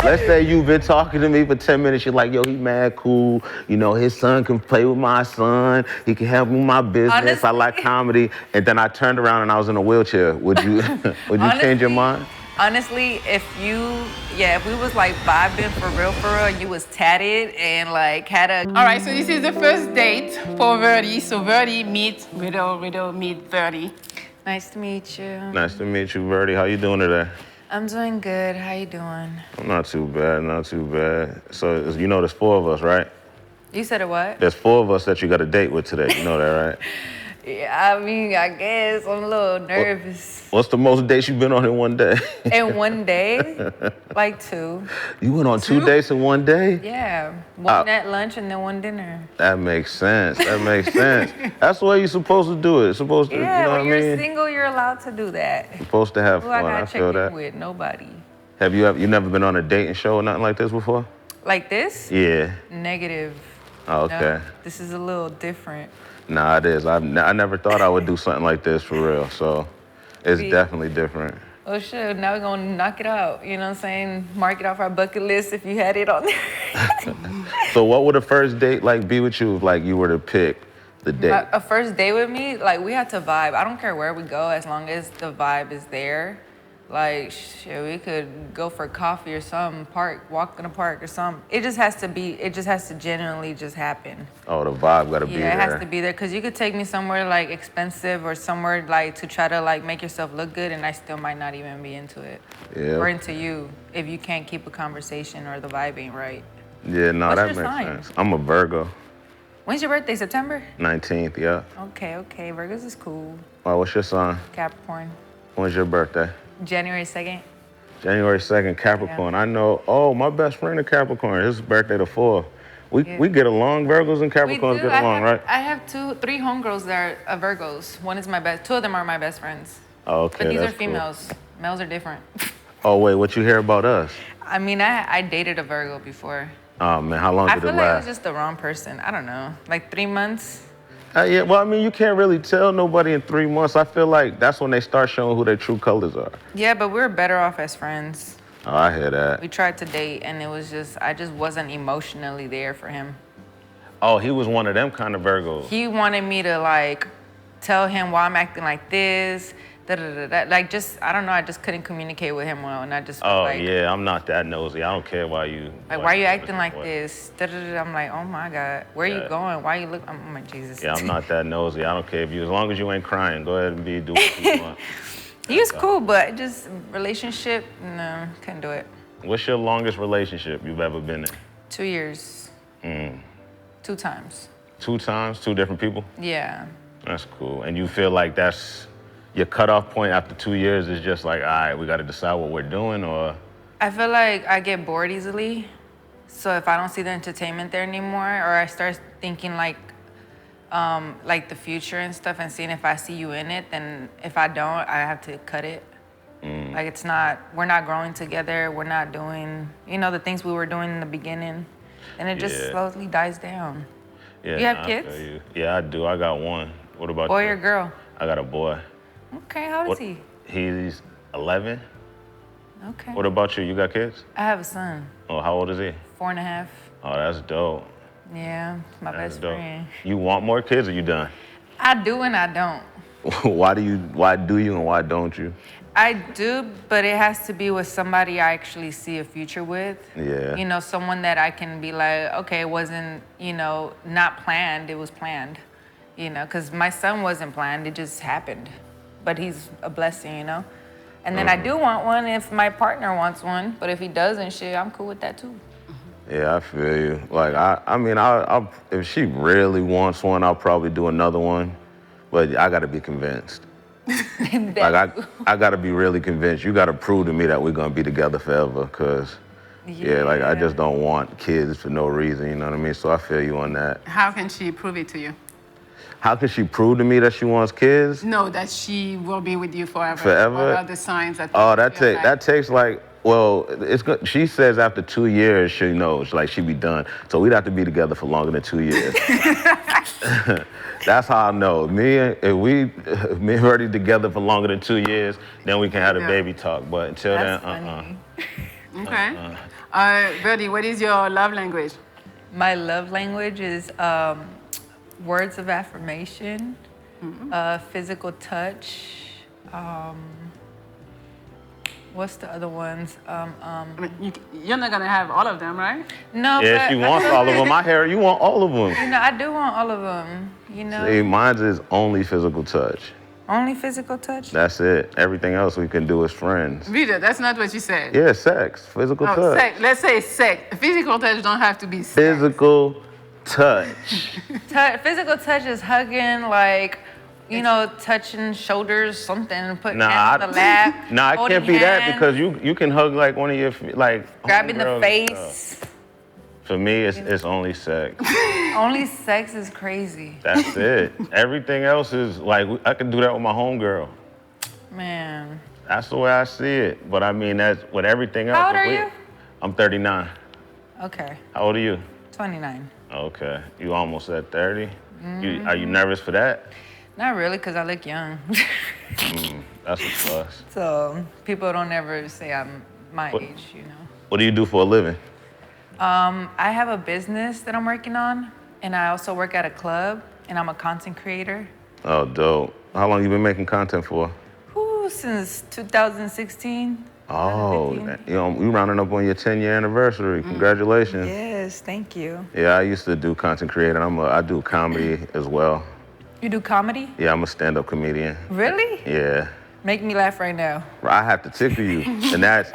let's say you've been talking to me for 10 minutes. You're like, yo, he mad cool. You know, his son can play with my son. He can help me with my business. I like Honestly, comedy. And then I turned around and I was in a wheelchair. Would you would you change your honestly, mind? honestly, if we was like vibing for real, you was tatted and like had a. All right, so this is the first date for Verdi. So Verdi meet Riddle meet Verdi. Nice to meet you. Nice to meet you, Verdi. How you doing today? I'm doing good. How you doing? I'm not too bad, not too bad. So you know there's four of us, right? You said a what? There's four of us that you got a date with today. You know that, right? Yeah, I mean, I guess I'm a little nervous. What's the most dates you've been on in one day? In one day, like two. You went on two dates in one day? Yeah, one at lunch and then one dinner. That makes sense. That makes sense. That's the way you're supposed to do it. It's supposed to, Yeah, you know when what you're I mean? single, you're allowed to do that. Supposed to have Who I fun. I gotta check feel in that. with? Nobody. Have you never been on a dating show or nothing like this before? Like this? Yeah. Negative. Oh, okay. No, this is a little different. Nah, it is. I never thought I would do something like this for real. So it's See? definitely different. Oh shit, now we're gonna knock it out. You know what I'm saying? Mark it off our bucket list if you had it on there. So what would a first date like be with you if like you were to pick the date? A first date with me, like we had to vibe. I don't care where we go as long as the vibe is there. Like shit, we could go for coffee or something, walk in the park or something. It just has to genuinely just happen. Oh, the vibe gotta be there. Yeah, it has to be there because you could take me somewhere like expensive or somewhere like to try to like make yourself look good, and I still might not even be into it. Yeah. Or into you if you can't keep a conversation or the vibe ain't right. Yeah, no, What's that your makes sign? sense. I'm a Virgo. When's your birthday? September? 19th, yeah. Okay. Virgos is cool. Oh, what's your sign? Capricorn. When's your birthday? January 2nd. January 2nd, Capricorn. I know. Oh, my best friend is Capricorn. His birthday the 4th. We get along. Virgos and Capricorns get along, right? I have three homegirls that are Virgos. One is my best. Two of them are my best friends. Oh, okay, But these that's are females. Males are different. Oh, wait, what you hear about us? I mean, I dated a Virgo before. Oh, man, how long I did feel it like it was last? just the wrong person. I don't know. Like 3 months. Yeah, well, I mean, you can't really tell nobody in 3 months. I feel like that's when they start showing who their true colors are. Yeah, but we were better off as friends. Oh, I hear that. We tried to date, and I just wasn't emotionally there for him. Oh, he was one of them kind of Virgos. He wanted me to like tell him why I'm acting like this, like just I don't know. I just couldn't communicate with him well, and I just Oh, like, yeah, I'm not that nosy. I don't care why you... like why are you acting like this? I'm like, oh my God, where are you going? Why you look? I'm like, Jesus. Yeah, I'm not that nosy. I don't care if you, as long as you ain't crying, go ahead and do what you want. He was cool, but just relationship, no, couldn't do it. What's your longest relationship you've ever been in? 2 years. 2 times. 2 times? 2 different people? Yeah. That's cool. And you feel like that's your cutoff point after 2 years is just like, all right, we got to decide what we're doing, or? I feel like I get bored easily. So if I don't see the entertainment there anymore, or I start thinking like the future and stuff and seeing if I see you in it, then if I don't, I have to cut it. Like we're not growing together. We're not doing, the things we were doing in the beginning. And it just slowly dies down. Yeah, You have I kids? feel you. Yeah, I do. I got one. What about Boy you? or girl? I got a boy. Okay, how old is he? He's 11. Okay. What about you? You got kids? I have a son, Oh, how old is he? 4.5. Oh, that's dope. Yeah, my That's best dope. friend. You want more kids, or you done? I do and I don't. Why do you and why don't you? I do, but it has to be with somebody I actually see a future with. Yeah. Someone that I can be like, okay, it wasn't, not planned, it was planned. Because my son wasn't planned, it just happened. But he's a blessing, And then I do want one if my partner wants one, but if he doesn't, shit, I'm cool with that too. Yeah, I feel you. Like, I mean, if she really wants one, I'll probably do another one, but I gotta be convinced. Like, I gotta be really convinced. You gotta prove to me that we're gonna be together forever, cause, like, I just don't want kids for no reason, you know what I mean? So I feel you on that. How can she prove it to you? How can she prove to me that she wants kids? No, that she will be with you forever. Forever? What are the signs that? Oh, that takes like, well, it's good. She says after 2 years, she knows, like she be done. So we'd have to be together for longer than 2 years. That's how I know. If me and her together for longer than 2 years, then we can have a baby talk. But until That's then, funny. Okay. Birdie, what is your love language? My love language is words of affirmation, physical touch. What's the other ones? I mean, you're not gonna have all of them, right? No, Yeah, but she wants all of them. I hear her. You want all of them. You know, I do want all of them. You know, See, mine is only physical touch. only physical touch. That's it. Everything else we can do as friends. Vita, that's not what you said. Yeah, sex, physical Oh, touch. sex. Let's say sex. Physical touch don't have to be sex. Physical touch. Physical touch is hugging, like, you know, touching shoulders, something, putting Nah, hands on the lap. Nah, it holding can't be that hands, because you can hug like one of your grabbing the homegirls. face. For me, it's only sex. Only sex is crazy, That's it. Everything else is like I can do that with my homegirl. man. That's the way I see it. But I mean, that's with everything else. How old are if we- you? I'm 39. Okay, How old are you? 29. Okay, you almost at 30. Mm-hmm. Are you nervous for that? Not really, cause I look young. That's a plus. So people don't ever say I'm my What- age, you know. What do you do for a living? I have a business that I'm working on, and I also work at a club, and I'm a content creator. Oh, dope. How long you been making content for? Whew, since 2016. Oh, 2015. you rounding up on your 10-year anniversary. Congratulations. Yes, thank you. Yeah, I used to do content creating. I do comedy as well. You do comedy? Yeah, I'm a stand-up comedian. Really? Yeah. Make me laugh right now. I have to tickle you, and that's.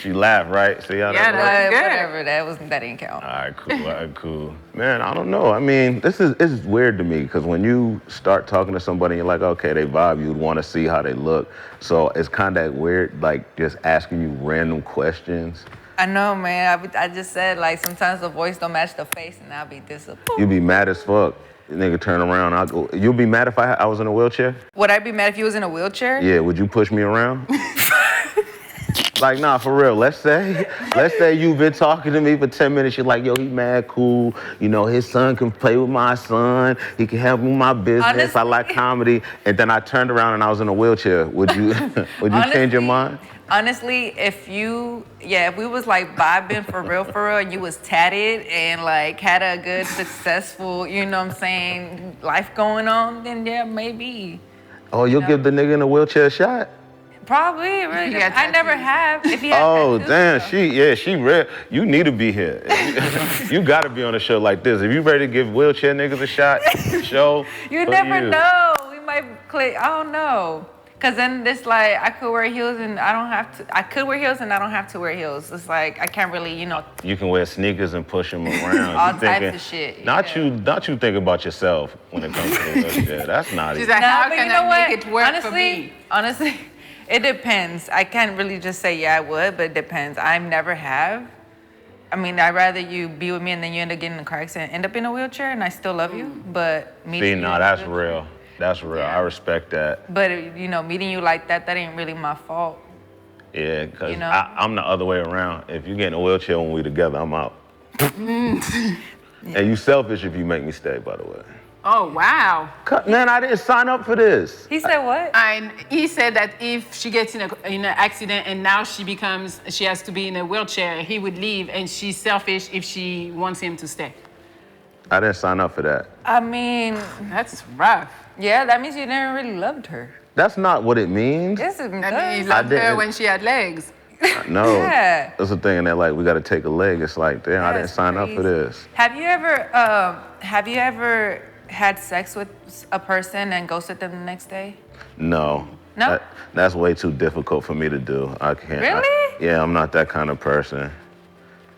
She laughed, right? See how Yeah, that works? that's good. Whatever. That didn't count. All right, cool. All right, cool. Man, I don't know. I mean, this is weird to me because when you start talking to somebody, you're like, okay, they vibe. You'd want to see how they look. So it's kind of weird, like just asking you random questions. I know, man. I just said, like, sometimes the voice don't match the face, and I'll be disappointed. You'd be mad as fuck. Nigga turn around. I'll go. You'll be mad if I was in a wheelchair? Would I be mad if you was in a wheelchair? Yeah. Would you push me around? Like, nah, for real. Let's say you've been talking to me for 10 minutes. You're like, yo, he mad cool. You know, his son can play with my son. He can help me with my business. Honestly. I like comedy. And then I turned around and I was in a wheelchair. Would you change your mind? Honestly, if we was like vibing for real, and you was tatted and like had a good, successful, you know what I'm saying, life going on, then yeah, maybe. Oh, you'll give the nigga in a wheelchair a shot? Probably, really. He had I never tattoos. have. If he had Oh, tattoos, damn, though. she real. You need to be here. You gotta be on a show like this. If you ready to give wheelchair niggas a shot, show. You for never you. know. We might click. I don't know. Cause then it's like I could wear heels and I don't have to. I could wear heels and I don't have to wear heels. It's like I can't really, you know. You can wear sneakers and push them around. All You types thinking- of shit, Not yeah. you think about yourself when it comes to wheelchair. That's not She's it. like, Nah, how but can you know I what? make it work for me? Honestly, it depends. I can't really just say yeah I would, but it depends. I never have. I mean, I'd rather you be with me and then you end up getting in a car accident, end up in a wheelchair, and I still love you. But See, meeting no, you, that's real. That's real. I respect that. But you know, meeting you like that ain't really my fault. Yeah, because You know? I'm the other way around. If you get in a wheelchair when we together, I'm out. And you selfish if you make me stay, by the way. Oh, wow. Man, I didn't sign up for this. He said what? And he said that if she gets in an accident and now she has to be in a wheelchair, he would leave, and she's selfish if she wants him to stay. I didn't sign up for that. I mean, That's rough. yeah, that means you never really loved her. That's not what it means. Yes, it I mean, does. he loved her didn't. when she had legs. No. Yeah. That's the thing that like we got to take a leg. It's like, damn, I didn't That's sign up for crazy. this. Have you ever had sex with a person and ghosted them the next day? No. No? That's way too difficult for me to do. I can't. Really? Yeah, I'm not that kind of person.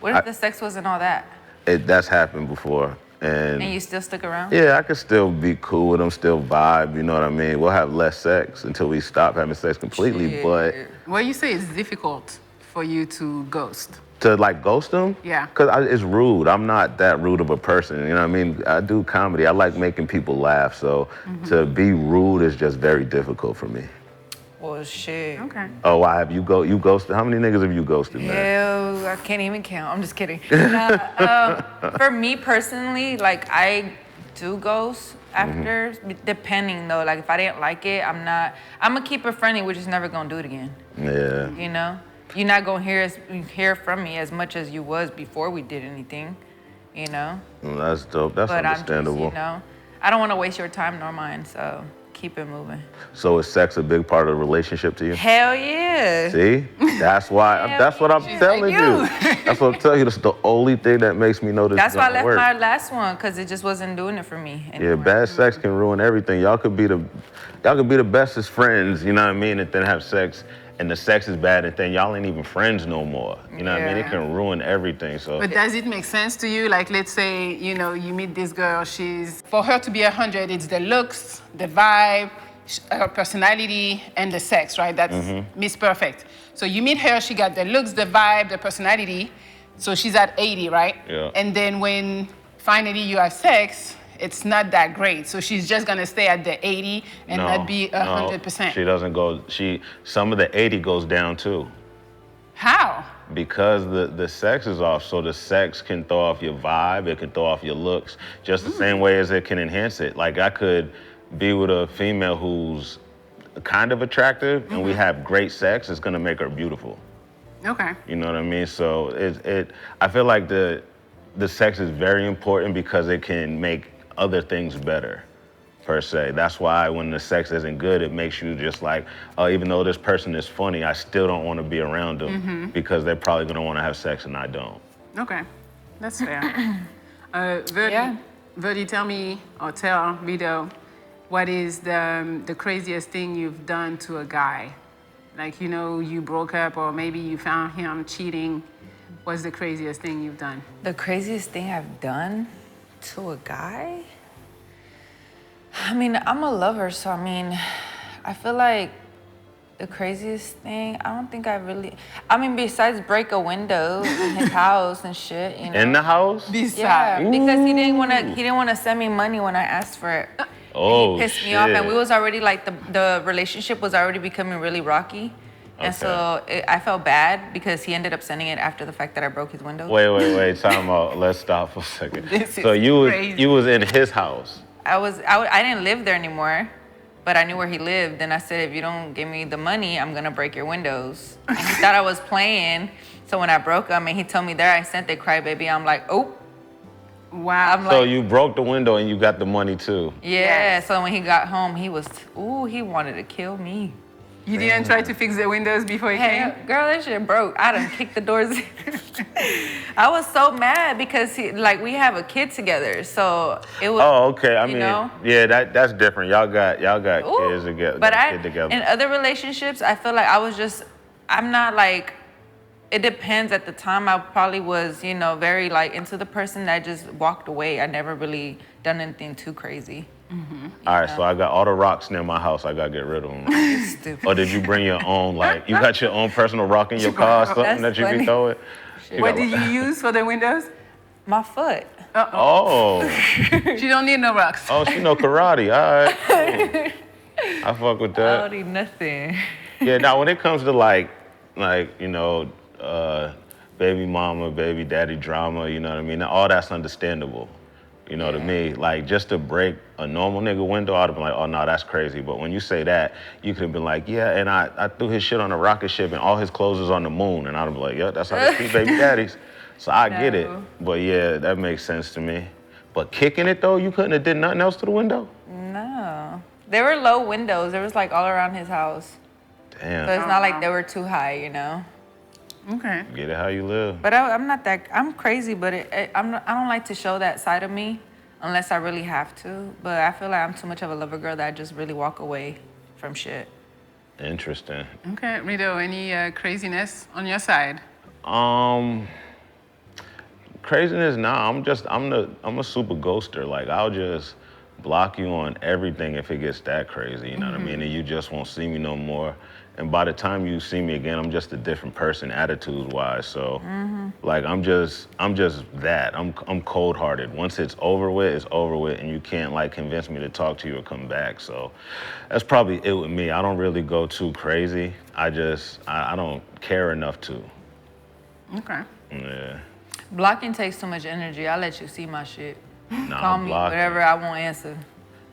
What if the sex wasn't all that? That's happened before. And And you still stuck around? yeah, I could still be cool with them, still vibe, you know what I mean? We'll have less sex until we stop having sex completely, Shit. but Well, you say it's difficult for you to ghost. to like ghost them? Yeah. Because it's rude. I'm not that rude of a person, you know what I mean? I do comedy. I like making people laugh, so to be rude is just very difficult for me. Well, shit. Okay. Oh, why have you ghosted? How many niggas have you ghosted, man? Hell, I can't even count. I'm just kidding. Nah, for me personally, like I do ghost, after, depending though. Like if I didn't like it, I'm gonna keep it friendly. We're just never gonna do it again. Yeah. You know, you're not gonna hear from me as much as you was before we did anything. You know. Well, that's dope. That's But understandable. I'm just, you know, I don't want to waste your time nor mine. So keep it moving. So is sex a big part of the relationship to you? Hell yeah. See? That's why. That's what I'm telling you. That's what I'm telling you. That's the only thing that makes me know this That's why I left work. my last one, because it just wasn't doing it for me anymore. Yeah, bad sex can ruin everything. Y'all could be the bestest friends, you know what I mean, and then have sex, and the sex is bad, and then y'all ain't even friends no more. You know what I mean? It can ruin everything. So. But does it make sense to you? Like, let's say, you know, you meet this girl, for her to be 100, it's the looks, the vibe, her personality, and the sex, right? That's Miss Perfect. So you meet her, she got the looks, the vibe, the personality, so she's at 80, right? Yeah. And then when finally you have sex, it's not that great. So she's just gonna stay at the 80 and not be 100%. No, she doesn't go, some of the 80 goes down too. How? Because the sex is off, so the sex can throw off your vibe, it can throw off your looks, just the same way as it can enhance it. Like I could be with a female who's kind of attractive and we have great sex, it's gonna make her beautiful. Okay. You know what I mean? So I feel like the sex is very important because it can make other things better, per se. That's why when the sex isn't good, it makes you just like, oh, even though this person is funny, I still don't want to be around them because they're probably gonna want to have sex and I don't. Okay, that's fair. Verdi, tell me, or tell Vito, what is the craziest thing you've done to a guy? Like, you know, you broke up or maybe you found him cheating. What's the craziest thing you've done? The craziest thing I've done to a guy? I mean, I'm a lover, so I mean, I feel like the craziest thing, I don't think besides break a window in his house and shit, you know. In the house? Yeah, because he didn't want to send me money when I asked for it. Oh, and he pissed me off, and we was already like the relationship was already becoming really rocky, and so I felt bad because he ended up sending it after the fact that I broke his window. Wait, time out. Let's stop for a second. So you was in his house. I didn't live there anymore, but I knew where he lived, and I said, if you don't give me the money, I'm gonna break your windows. And he thought I was playing, so when I broke him and he told me there, I sent it, crybaby. I'm like, oh. Wow. So you broke the window and you got the money too. Yeah, so when he got home, he wanted to kill me. You didn't try to fix the windows before he came? Girl, that shit broke. I done kicked the doors in. I was so mad because we have a kid together, so it was. Oh, okay. I mean, know? Yeah, that's different. Y'all got kids together. But kid together. in other relationships, I feel like I'm not like. It depends. At the time, I probably was, you know, very like into the person that just walked away. I never really done anything too crazy. All right, so I got all the rocks near my house. I gotta get rid of them. Stupid. Or did you bring your own? Like, you got your own personal rock in your car or something that you funny. be throwing? What did you use for the windows? My foot. Oh. She don't need no rocks. Oh, she know karate. All right. Cool. I fuck with I that. don't need nothing. Yeah. Now, when it comes to like you know, baby mama, baby daddy drama, you know what I mean? Now, all that's understandable. You know, to me, like just to break a normal nigga window, I'd have been like, oh no, that's crazy. But when you say that, you could have been like, yeah, and I threw his shit on a rocket ship and all his clothes is on the moon. And I'd have been like, yeah, that's how they treat baby daddies. So I get it. But yeah, that makes sense to me. But kicking it though, you couldn't have did nothing else to the window? No. They were low windows. There was like all around his house. Damn. So it's not like they were too high, you know? Okay. Get it how you live. But I'm crazy, but I don't like to show that side of me unless I really have to. But I feel like I'm too much of a lover girl that I just really walk away from shit. Interesting. Okay, Rito, any craziness on your side? Craziness, nah, I'm a super ghoster. Like I'll just block you on everything if it gets that crazy, you know what I mean? And you just won't see me no more. And by the time you see me again, I'm just a different person, attitudes-wise. So, like, I'm just that. I'm cold-hearted. Once it's over with, and you can't like convince me to talk to you or come back. So, that's probably it with me. I don't really go too crazy. I don't care enough to. Okay. Yeah. Blocking takes too much energy. I'll let you see my shit. Nah, Call me, blocking. whatever, I won't answer.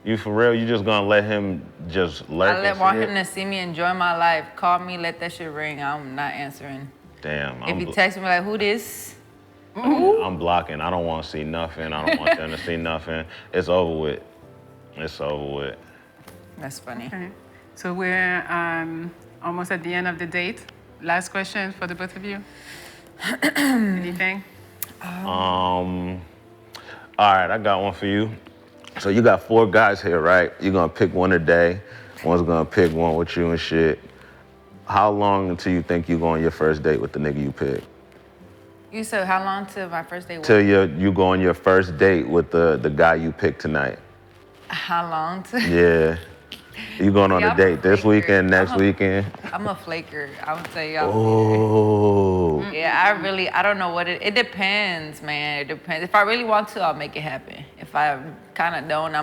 You for real? You just gonna let him just lurk I and want shit? him to see me enjoy my life. Call me, let that shit ring. I'm not answering. Damn. If you text me like, who this? I'm blocking. I don't want to see nothing. I don't want them to see nothing. It's over with. It's over with. That's funny. Okay. So we're almost at the end of the date. Last question for the both of you. Anything? All right, I got one for you. So you got 4 guys here, right? You're gonna pick one a day. One's gonna pick one with you and shit. How long until you think you go on your first date with the nigga you pick? You said how long to my first date? Till you go on your first date with the guy you picked tonight. How long to? Yeah. You going on Yeah, a I'm a date this flaker. weekend, next weekend? I'm a flaker. I would say y'all. Oh. Yeah, I don't know what it depends, man. It depends. If I really want to, I'll make it happen. If I kind of don't,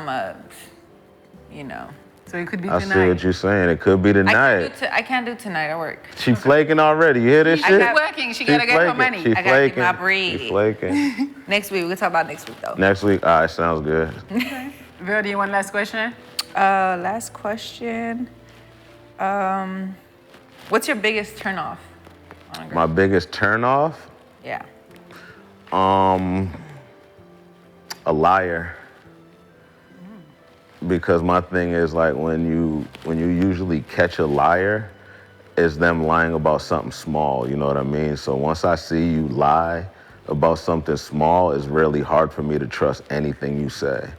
you know. So it could be I tonight. see what you're saying. It could be tonight. I can't do tonight. I work. She flaking already. You hear this She's shit? working. She gotta get her money. She I gotta get flaking. my bread. She flaking. Next week. We'll talk about next week, though. Next week? All right, sounds good. Verdi, one last question. Last question. What's your biggest turnoff on a girl? My biggest turnoff? Yeah. A liar. Because my thing is like when you usually catch a liar, it's them lying about something small, you know what I mean? So once I see you lie about something small, it's really hard for me to trust anything you say.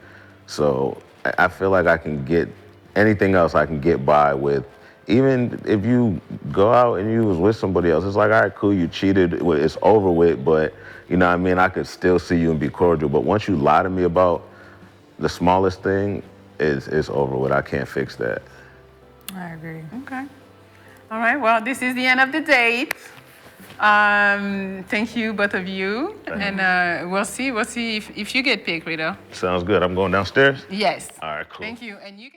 So I feel like I can get anything else I can get by with. Even if you go out and you was with somebody else, it's like, all right, cool, you cheated, it's over with, but you know what I mean? I could still see you and be cordial. But once you lie to me about the smallest thing, it's over with. I can't fix that. I agree. Okay. All right. Well, this is the end of the date. Thank you, both of you. And we'll see if you get picked, Rito. Sounds good. I'm going downstairs? Yes. All right, cool. Thank you. And you can